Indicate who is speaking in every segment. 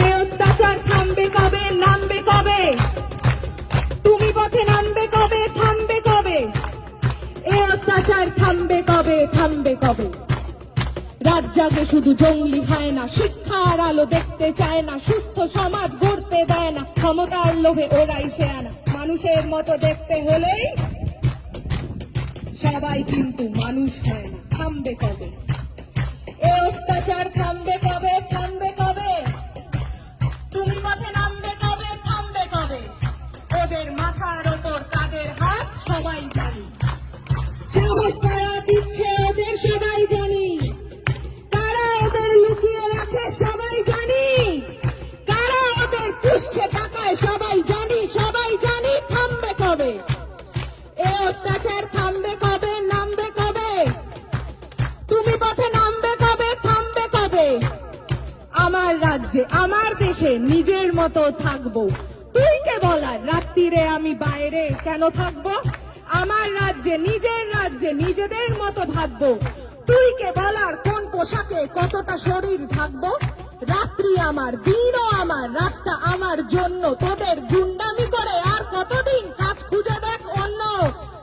Speaker 1: এ অত্যাচার থামবে কবে, নামবে কবে? তুমি পথে নামবে কবে, থামবে কবে? এ অত্যাচার থামবে কবে, থামবে কবে? রাত জাগে শুধু জঙ্গলি হয় না, শিক্ষার আলো দেখতে চায় না, সুস্থ সমাজ গড়তে দেয় না, ক্ষমতার লোভে ওরাই শেয়ানা। মানুষের মতো দেখতে হলেই সবাই কিন্তু মানুষ হয় না। থামবে কবে এ অত্যাচার, থামবে কবে, থামবে কবে? তুমি পথে নামবে কবে, থামবে কবে? ওদের মাথার ওপর কাদের হাত সবাই জানি, সাহস কারা দিচ্ছে ওদের সবাই জানি, কারা ওদের লুকিয়ে রাখে সবাই জানি, কারা ওদের পুষছে টাকায় সবাই জানি, সবাই জানি। থামবে কবে এ অত্যাচার, থামবে কবে, নামবে কবে? তুমি পথে নামবে কবে, থামবে কবে? আমার রাজ্যে, আমার দেশে নিজের মতো থাকবো, তুই কে বলার রাত্রিরে আমি বাইরে কেন থাকবো? আমার রাজ্যে, নিজের রাজ্যে নিজেদের মতো ভাববো, তুই কে বলার কোন পোশাকে কতটা শরীর ঢাকবো? রাত্রি আমার, দিনও আমার, রাস্তা আমার জন্য, তোদের গুন্ডামি করে আর কতদিন কাজ খুঁজে দেখ অন্য।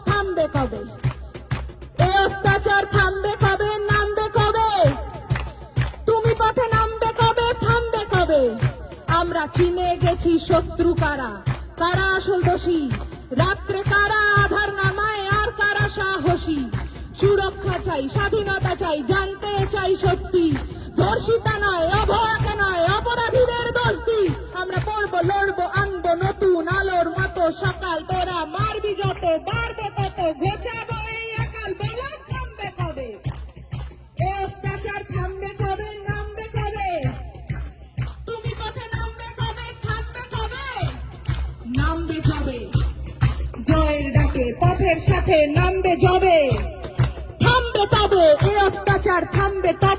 Speaker 1: থামবে কবে এ অত্যাচার, থামবে কবে, নামবে কবে? তুমি পথে নামবে কবে, থামবে কবে? আমরা চিনে গেছি শত্রু কারা, কারা আসল দোষী, রাত্রে কারা আধার নামায় আর কারা সাহসী। সুরক্ষা চাই, স্বাধীনতা চাই, জানতে চাই সত্যি, ধর্ষিতা নয়, অভয়াকে নয়, অপরাধীদের দোষ দি। আমরা পড়বো, লড়বো, আনবো নতুন আলোর মতো সকাল, তোরা মারবি যত, বাড়বে তত, ঘোচাবো এই একাল। বলো থামবে কবে এ অত্যাচার, থামবে কবে, নামবে কবে? তুমি পথে নামবে কবে, থামবে কবে? নামবে কবে জয়ের ডাকে, পথের সাথে নামবে যবে। থামবে তবে এ অত্যাচার, থামবে তবে।